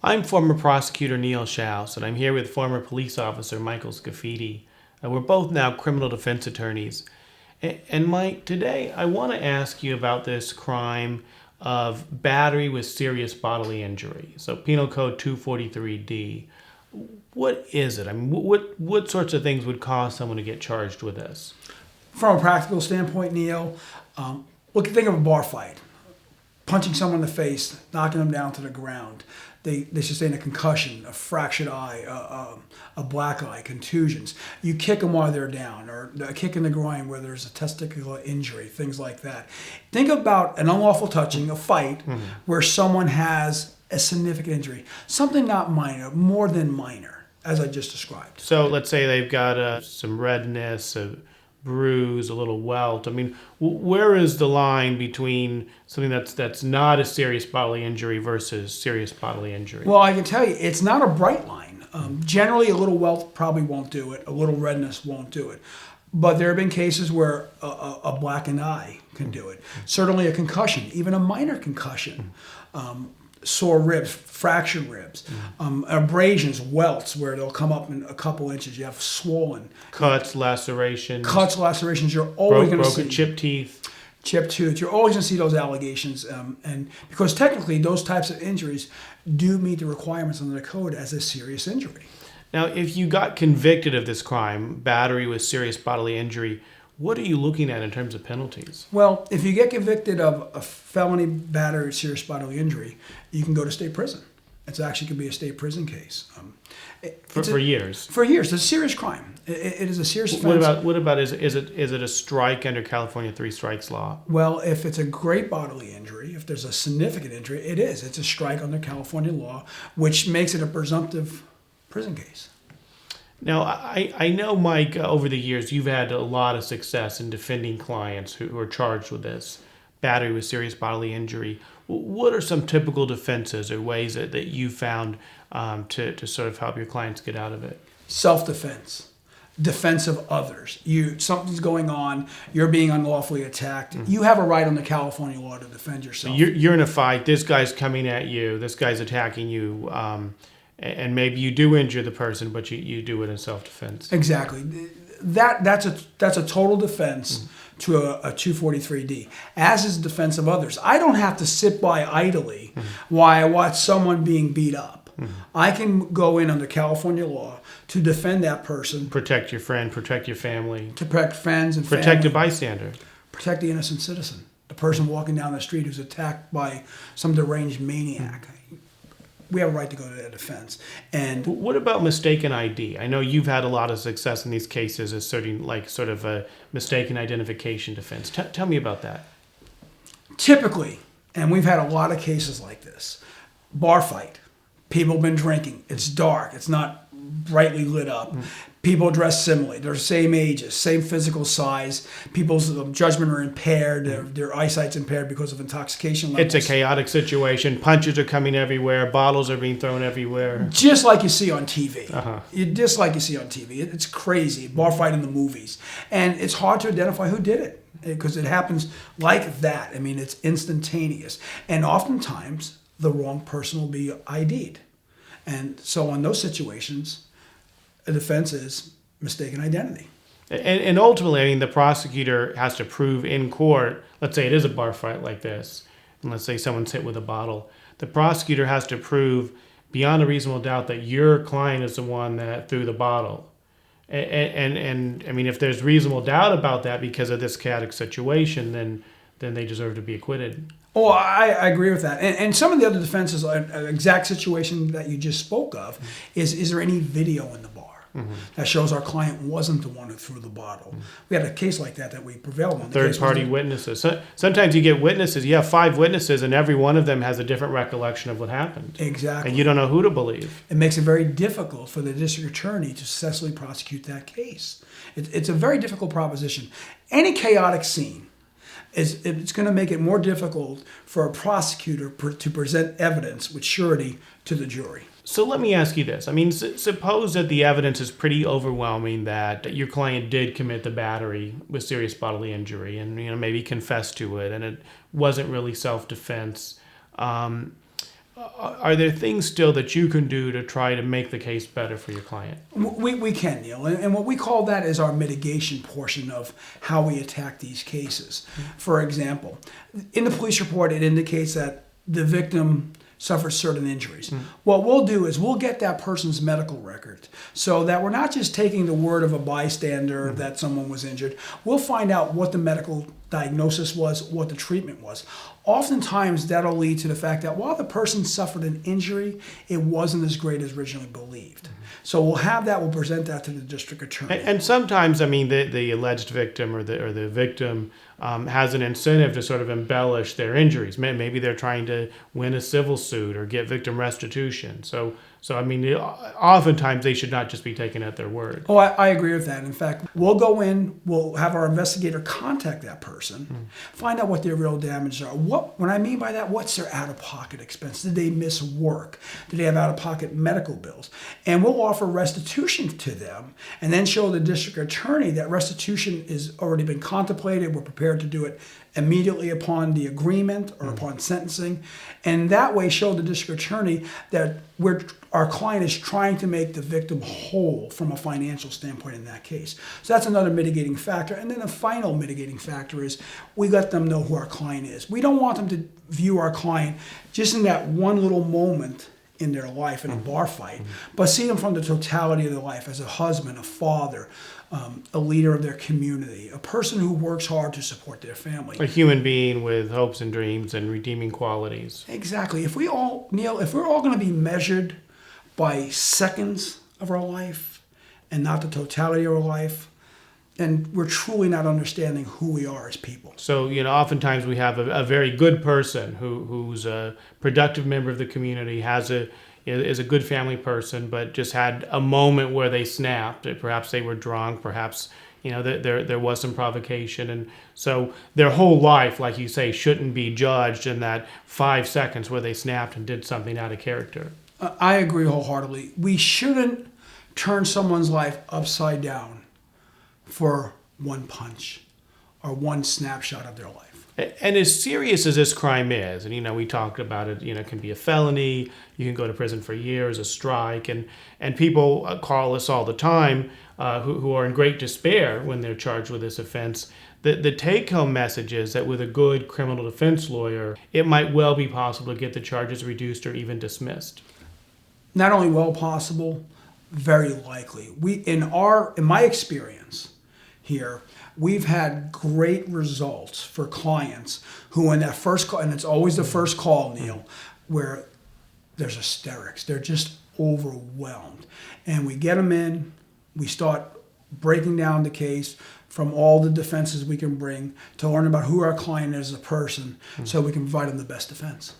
I'm former prosecutor Neil Shouse, and I'm here with former police officer Michael Scafiddi. We're both now criminal defense attorneys. And Mike, today I want to ask you about this crime of battery with serious bodily injury. So Penal Code 243D. What is it? I mean, what sorts of things would cause someone to get charged with this? From a practical standpoint, Neil, think of a bar fight. Punching someone in the face, knocking them down to the ground. They sustain a concussion, a fractured eye, a black eye, contusions. You kick them while they're down, or a kick in the groin where there's a testicular injury, things like that. Think about an unlawful touching, a fight, where someone has a significant injury. Something not minor, more than minor, as I just described. So let's say they've got some redness, a bruise, a little welt. I mean, where is the line between something that's not a serious bodily injury versus serious bodily injury? Well, I can tell you, it's not a bright line. Generally, a little welt probably won't do it. A little redness won't do it. But there have been cases where a blackened eye can do it. Certainly a concussion, even a minor concussion. Sore ribs, fractured ribs, abrasions, welts where they'll come up in a couple inches. You have swollen. Cuts, lacerations. You're always going to see. Broken chipped teeth. Chipped tooth. You're always going to see those allegations. And because technically those types of injuries do meet the requirements under the code as a serious injury. Now, if you got convicted of this crime, battery with serious bodily injury, what are you looking at in terms of penalties? Well, if you get convicted of a felony battery with serious bodily injury, you can go to state prison. It actually could be a state prison case. For years? For years. It's a serious crime. It is a serious offense. What about is it a strike under California three strikes law? Well, if it's a great bodily injury, if there's a significant injury, it is. It's a strike under California law, which makes it a presumptive prison case. Now, I know, Mike, over the years, you've had a lot of success in defending clients who are charged with this, battery with serious bodily injury. What are some typical defenses or ways that you found to sort of help your clients get out of it? Self-defense, defense of others. Something's going on, you're being unlawfully attacked. You have a right under California law to defend yourself. You're in a fight, this guy's coming at you, this guy's attacking you, and maybe you do injure the person, but you do it in self-defense. Exactly. That's a total defense to a 243D, as is defense of others. I don't have to sit by idly while I watch someone being beat up. I can go in under California law to defend that person. Protect your friend, protect your family. To protect friends and family. Protect a bystander. Protect the innocent citizen. The person walking down the street who's attacked by some deranged maniac. We have a right to go to their defense. And what about mistaken ID? I know you've had a lot of success in these cases asserting sort of a mistaken identification defense. Tell me about that. Typically, and we've had a lot of cases like this, bar fight. People have been drinking. It's dark. It's not brightly lit up. People dress similarly. They're the same ages, same physical size. People's judgment are impaired. Their eyesight's impaired because of intoxication levels. It's a chaotic situation. Punches are coming everywhere. Bottles are being thrown everywhere. Just like you see on TV. Just like you see on TV. It's crazy. Bar fight in the movies. And it's hard to identify who did it because it happens like that. I mean, it's instantaneous. And oftentimes, the wrong person will be ID'd. And so in those situations, a defense is mistaken identity. And ultimately, I mean, the prosecutor has to prove in court, let's say it is a bar fight like this, and let's say someone's hit with a bottle. The prosecutor has to prove beyond a reasonable doubt that your client is the one that threw the bottle. And I mean, if there's reasonable doubt about that because of this chaotic situation, then they deserve to be acquitted. Oh, I agree with that. And some of the other defenses, an exact situation that you just spoke of, is there any video in the bar that shows our client wasn't the one who threw the bottle? We had a case like that we prevailed on. Third-party witnesses. Sometimes you get witnesses. You have 5 witnesses, and every one of them has a different recollection of what happened. Exactly. And you don't know who to believe. It makes it very difficult for the district attorney to successfully prosecute that case. It's a very difficult proposition. Any chaotic scene, it's going to make it more difficult for a prosecutor to present evidence with surety to the jury. So let me ask you this. I mean, suppose that the evidence is pretty overwhelming that your client did commit the battery with serious bodily injury and maybe confessed to it and it wasn't really self-defense. are there things still that you can do to try to make the case better for your client? We can, Neil. And what we call that is our mitigation portion of how we attack these cases. For example, in the police report, it indicates that the victim suffered certain injuries. What we'll do is we'll get that person's medical record so that we're not just taking the word of a bystander that someone was injured. We'll find out what the medical diagnosis was, what the treatment was. Oftentimes, that'll lead to the fact that while the person suffered an injury, it wasn't as great as originally believed. So we'll have that, we'll present that to the district attorney. And sometimes, I mean, the alleged victim or the victim has an incentive to sort of embellish their injuries. Maybe they're trying to win a civil suit or get victim restitution. So I mean, oftentimes they should not just be taken at their word. Oh, I agree with that. In fact, we'll go in, we'll have our investigator contact that person, find out what their real damages are. What I mean by that, what's their out-of-pocket expense? Did they miss work? Did they have out-of-pocket medical bills? And we'll offer restitution to them and then show the district attorney that restitution has already been contemplated. We're prepared to do it immediately upon the agreement or upon sentencing, and that way show the district attorney that our client is trying to make the victim whole from a financial standpoint in that case. So that's another mitigating factor. And then the final mitigating factor is we let them know who our client is. We don't want them to view our client just in that one little moment in their life in a bar fight, but see them from the totality of their life as a husband, a father, a leader of their community, a person who works hard to support their family. A human being with hopes and dreams and redeeming qualities. Exactly. If we're all going to be measured by seconds of our life and not the totality of our life, then we're truly not understanding who we are as people. So, oftentimes we have a very good person who's a productive member of the community, is a good family person, but just had a moment where they snapped. Perhaps they were drunk. Perhaps there was some provocation, and so their whole life, like you say, shouldn't be judged in that 5 seconds where they snapped and did something out of character. I agree wholeheartedly. We shouldn't turn someone's life upside down for one punch or one snapshot of their life. And as serious as this crime is, and we talked about it, it can be a felony, you can go to prison for years, a strike, and people call us all the time who are in great despair when they're charged with this offense. The take-home message is that with a good criminal defense lawyer, it might well be possible to get the charges reduced or even dismissed. Not only well possible, very likely. In my experience here, we've had great results for clients who in that first call, and it's always the first call, Neil, where there's hysterics. They're just overwhelmed. And we get them in, we start breaking down the case from all the defenses we can bring to learn about who our client is as a person so we can provide them the best defense.